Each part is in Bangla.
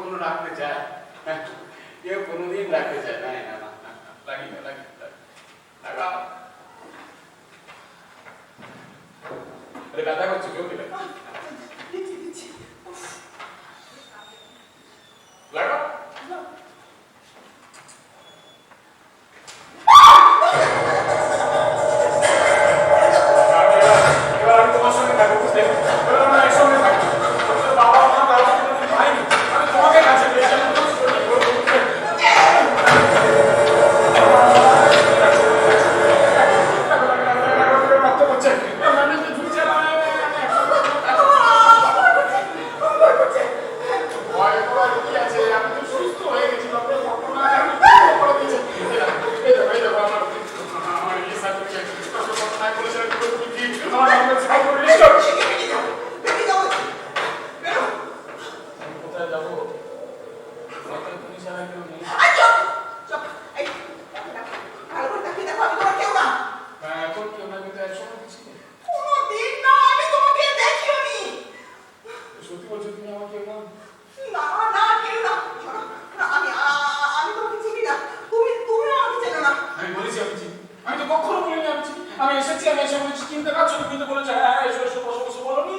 কখনো রাখতে চায়? কেউ কোনোদিন রাখতে চায় না। না না না, লাগি না, লাগি না, লাগাও। আরে ব্যথা করছে, জলদি লাগা। লাগাও। এবার আমি তোমার সঙ্গে থাকবো, বুঝলে? এবার আমরা একসঙ্গে থাকবো। বাবা মা কারো কোনোদিন পাইনি, আমি তোমাকে কাছে পেয়েছি, আমি তোমার সঙ্গে করবো, বুঝলে? রক্ত পড়ছে, আমি তো ঝুলছে না। ভয় করার কি আছে? আমি তো সুস্থ হয়ে গেছি, ডক্টর ঘটনা আমি সুস্থ করে দিয়েছে। এই দেখো আমার ইয়ে সার্টিফিকেট, ডক্টর ঘটনায় বলেছে আমার নামে সাই করে লিস্ট। কোথায় যাবো? কোথায় তুমি ছাড়া কেউ নেই। এখন কেউ না, কিন্তু একসময় কিছু নেই। সত্যি বলছো তুমি আমার কেউ না? আমি বলেছি আমি চিনি, আমি তো কখনো বলিনি আমি চিনি। আমি এসেছি, আমি এসে বলেছি চিনতে পারছো, তুমি তো বলেছো হ্যাঁ এসো এসো বসো বসো, বলোনি?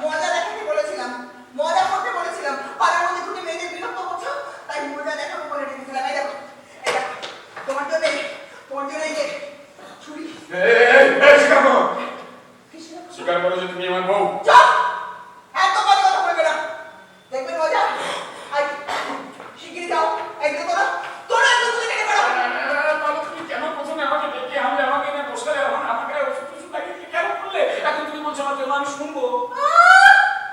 মজা দেখাতে বলেছিলাম, মজা করতে বলেছিলাম, পাড়ার মধ্যে দুটো মেয়েদের বিরক্ত করছো, তাই মজা দেখাবো বলে রেখেছিলাম। এই দেখো তোমার জন্য এই যে ছুরি। স্বীকার করো, স্বীকার করো যে তুমি আমার বউ। চুপ! এত বড় কথা বলবে না, দেখবে মজা। আজ শিগগিরই যাও, একদম তোরা একদম তুলে কেটে বেড়াও। তুমি কেন প্রথমে আমাকে ডেকে আনলে, আমাকে এনে বসালে, আমাকে ওষুধ টষুধ লাগিয়ে দিয়ে কেন করলে? এখন তুমি বলছো আমার কেউ না, আমি শুনবো।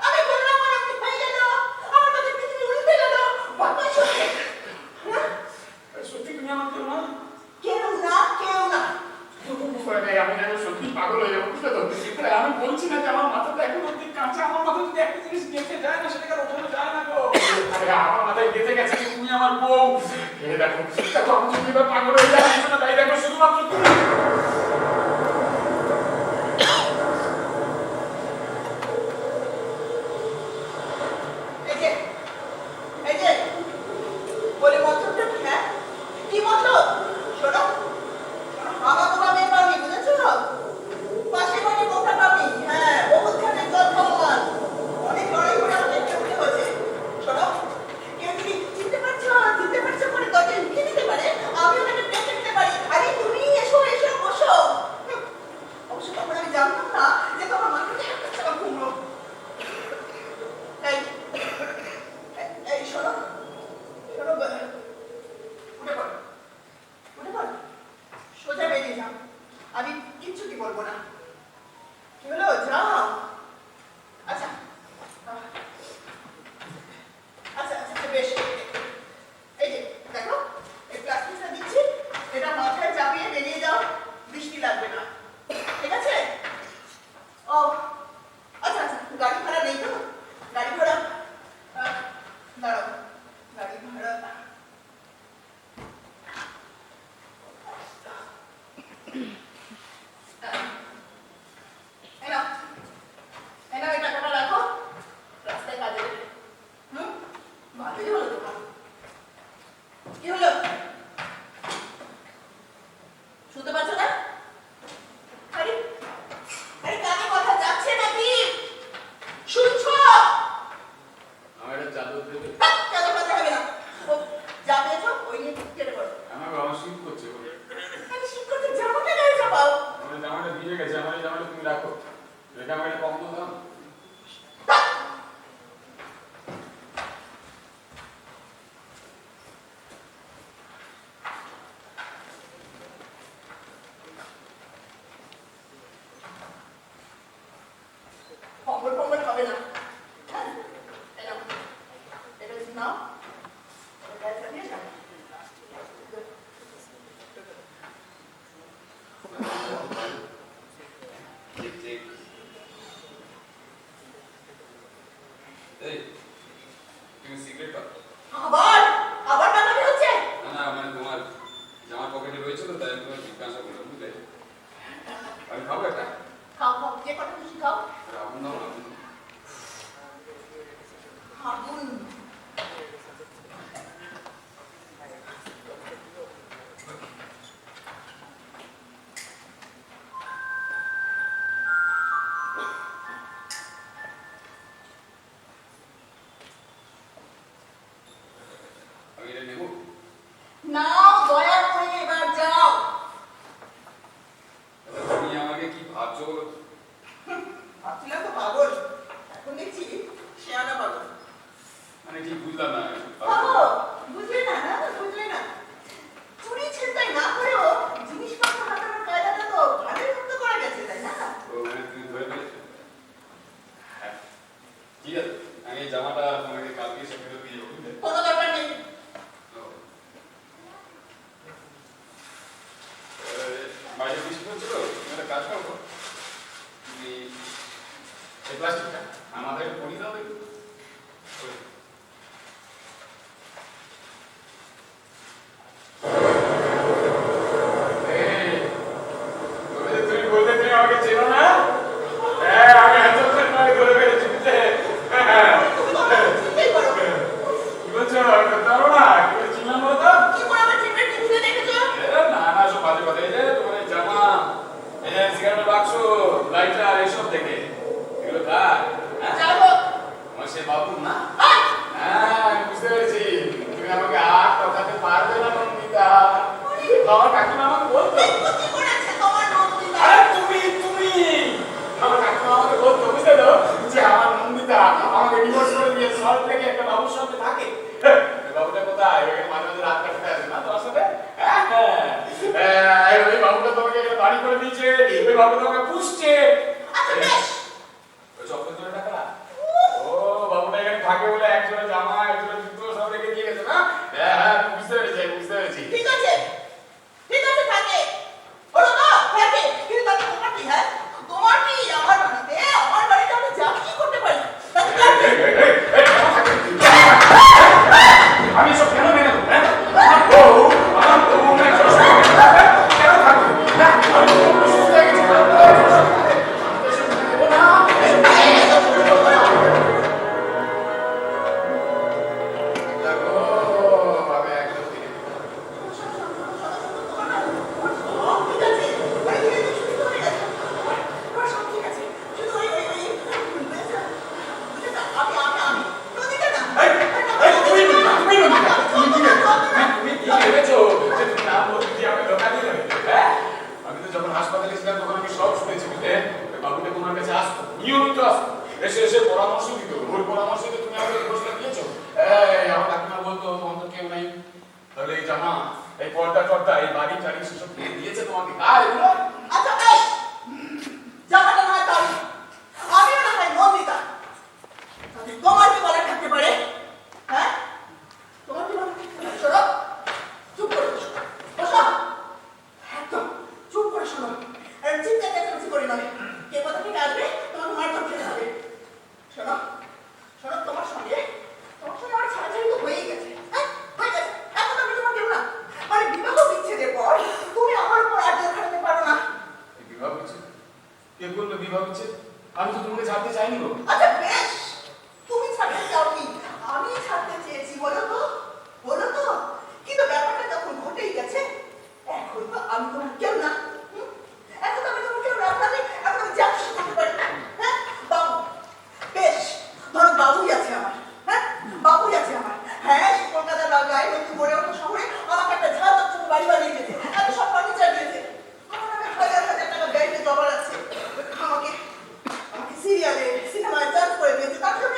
আমি বললাম আমার কি হয়ে গেল, আমার কাছে পৃথিবী উল্টে গেল। বাবা সত্যি সত্যি তুমি আমার কেউ না? কেউ না। আমি যেন সত্যি পাগল হয়ে যাবো, বুঝলে তো? আমি বলছি না যে আমার মাথাটা এখন অব্দি কাঁচা, আমার মাথা যদি একটা জিনিস গেঁথে যায় না, সেটাকে ওঠানো যায় না গো। আরে আমার মাথায় গেঁথে গেছে যে তুমি আমার বউ। দেখো আমি যদি এবার পাগল হয়ে যাই, তাই দেখো শুধুমাত্র তুমি। এই যে বলে মতলবটা কি? হ্যাঁ কি মতলব? শোনো আমার তোমার মেয়ে পাওনি, বুঝেছো? পাশে বাড়ি কোথা পাবি? হ্যাঁ বহুতখানে জন্মমান, অনেক লড়াই করে আমাকে উঠতে হয়েছে। শোনো কেউ যদি চিনতে পারছো করে দরজায় লুকিয়ে দিতে পারে, আমি ওটাকে ডেকে দিতে পারি। আরে তুমি এসো বসো। অবশ্য তখন আমি জানতাম না যে তোমার মাথাতে একটা চাপ ঘুমলো। এই শোনো উঠে পড়, সোজা বেরিয়ে যাও, আমি কিচ্ছুটি বলবো না। কি হলো, যাও। আচ্ছা বেশ, এই যে দেখো এই প্লাস্টিকটা দিচ্ছি, এটা মাথায় চাপিয়ে বেরিয়ে যাও, বৃষ্টি লাগবে না, ঠিক আছে? ও আচ্ছা গাড়ি ভাড়া নেই তো? গাড়ি ভাড়া দাঁড়াও, গাড়ি ভাড়া এই টাকাটা রাখো, রাস্তায় কাজে দেবে। ভালোই হলো তোমার। কি হলো, শুনতে পাচ্ছ না? আরে কানে কথা যাচ্ছে নাকি? শুনছো? আমার একটা চাদর দেবে? চাদর কথা হবে না, যা পেয়েছো ওই নিয়ে কেটে পড়ো। আমার শীত করছে। আরে শীত করতে জামাটা গায়ে চাপাও। আমার জামাটা ভিজে গেছে, আমার এই জামাটা তুমি রাখো, রেখে আমাকে একটা কম্বল দাও। কম্বল হবে না, হ্যাঁ এটা নাও, গায়ে চাপিয়ে যাও। তুমি সিগারেট পাও? আবার বানাবি হচ্ছে? না মানে তোমার জামার পকেটে রয়েছে তো, তাই আমি তোমার জিজ্ঞাসা করলাম, বুঝলে? আমি খাবো একটা? খাও যে কটা খুশি খাও। আগুন দাও না। আগুন নেব? নাও, দয়া করে এবার যাও। তুমি আমাকে কি ভাবছো? ভাবছিলাম তো পাগল, এখন দেখছি শেয়ানা পাগল। মানে ঠিক বুঝলাম না। বুঝলে না, বুঝলে না। চুরি ছিনতাই না করেও জিনিসপত্র হাতানোর কায়দাটা তো ভালোই মতো করা গেছে, তাই না? ও মানে তুমি ধরে ফেলেছো? হ্যাঁ, ঠিক আছে, আমি এই জামাটা তোমাকে কালকে এসে ফেরত দিয়ে যাবো, বুঝলে? কোনো দরকার নেই। বাইরে বৃষ্টি হচ্ছে তো, তুমি একটা কাজ করবো, তুমি এই প্লাস্টিকটা আমাদের একটু পরিয়ে দাও দেখি। তুমি বলতে তুমি আমাকে চেনো না? হ্যাঁ, আমি হয়তো তোমাকে ধরে ফেলেছি, বুঝলে? তুমি তো আমাকে চিনতেই পারো। কি বলছো? জানো না কি করে চিনলাম বলো তো? কি করে আমার চিনতে টিভিতে দেখেছো? না না, সব বাজে কথা। এই যে তোমার এই জামা, এই যে সিগারেটের বাক্স, লাইটার, এইসব দেখে এগুলো কার? হ্যাঁ? যাবো। আমার সে বাবুর না? আয়! হ্যাঁ, আমি বুঝতে পেরেছি। তুমি আমাকে আর ঠকাতে পারবে না নন্দিতা। আমার কাকিমা আমাকে বলতো। দেখো কি করেছে তোমার নন্দিতা। আরে তুমি আমার কাকিমা আমাকে বলতো, বুঝলে তো, যে আমার নন্দিতা আমাকে ডিভোর্স করে দিয়ে সল্ট লেকে একটা বাবুর সঙ্গে থাকে। ওই বাবুটা কোথায়? ওইখানে মাঝে মাঝে রাত কাটতে আসে না তোমার সাথে? ওই বাবুটা তোমাকে একটা বাড়ি করে দিয়েছে, ওই বাবুটা তোমাকে পুষছে। আচ্ছা বেশ। ওই চক্রের জন্য টাকা? ও বাবুটা এখানে থাকে বলে একজোড়া জামা, একজোড়া জুতো সব রেখে দিয়ে গেছে না? হ্যাঁ, বুঝতে পেরেছি, বুঝতে পেরেছি। ঠিক আছে, ঠিক আছে, থাকে। হলো তো, থাকে। কিন্তু তাতে তোমার কি, হ্যাঁ? তোমার কি আমার বাড়িতে, আমার বাড়িতে আমি যা কি করতে পারি? তাতে থাকবে। আমি সব কেন মেনে নেবো? হ্যাঁ? আমার বউ না, কেন থাকবে? আমি তো সুস্থ হয়ে গেছি। দেখো, আমি একদম ঠিক। সব ঠিক আছে। ওই ধীরে ধীরে সুস্থ হয়ে গেছে। আমার সব ঠিক আছে। শুধু ওই বুঝেছো? আমি নদীতে না। তুমি কি ভেবেছো যে তুমি নাম বলতে দিয়ে আমাকে ধোকা দিলে? হ্যাঁ? আমি তো যখন হাসপাতালে ছিলাম তখন আমি সব শুনেছি, বুঝলে? ওই বাবুটা তোমার কাছে আসতো, নিয়মিত আসতো, এসে এসে পরামর্শ দিত। ওই পরামর্শে তুমি আমাকে ডিভোর্সটা দিয়েছো। আমার কাকিমা বলতো তোমার তো কেউ নাই, তাহলে এই জামা, এই পর্দা টর্দা, এই বাড়ি টাড়ি সেসব কে দিয়েছে তোমাকে? কার এগুলো? আচ্ছা বেশ। জামাটা না হয় তাই। আমিও না হয় নন্দিতা। তাতে তোমার কি বলার থাকতে পারে? হ্যাঁ? তোমার কি বলার থাকতে পারে? শোনো, চুপ করে বসো। বসো। একদম চুপ করে শোনো। আর চিন্তা চেঁচামেচি করে নয়। কে কোথা থেকে আসবে তোমাকে মারধর খেতে হবে। শোনো, শোনো, তোমার সঙ্গে আমার ছাড়াছাড়ি তো হয়েই গেছে। হ্যাঁ, হয়ে গেছে। এখন আমি তোমার কেউ না। মানে বিবাহ বিচ্ছেদের পর তুমি আমার উপর আর জোর খাটাতে পারো না। এই বিবাহ বিচ্ছেদ? কে বললো বিবাহ বিচ্ছেদ? আমি তো তোমাকে ছাড়তে চাইনি গো। আচ্ছা বেশ, তুমি ছাড়তে চাও কি? আমি ছাড়তে চেয়েছি, বলো তো, বলো তো। কিন্তু ব্যাপারটা যখন ঘটেই গেছে, এখন তো আমি তোমার কেউ না। হুম? এখন তো আমি তোমার কেউ না, তাহলে এখন আমি যা খুশি করতে পারি। হ্যাঁ, বাবু, বেশ, ধরো বাবুই আছে আমার। হ্যাঁ, বাবুই আছে আমার। হ্যাঁ, সে কলকাতার গায়ে নতুন গড়ে ওঠা শহরে আমাকে একটা ঝাঁ চকচকে বাড়ি বানিয়ে দিয়েছে, এত সব ফার্নিচার দিয়েছে। আমার নামে হাজার হাজার টাকা ব্যাংকে জমা আছে। আমাকে সিরিয়ালে, সিনেমায় চান্স করে দিয়েছে। তার জন্য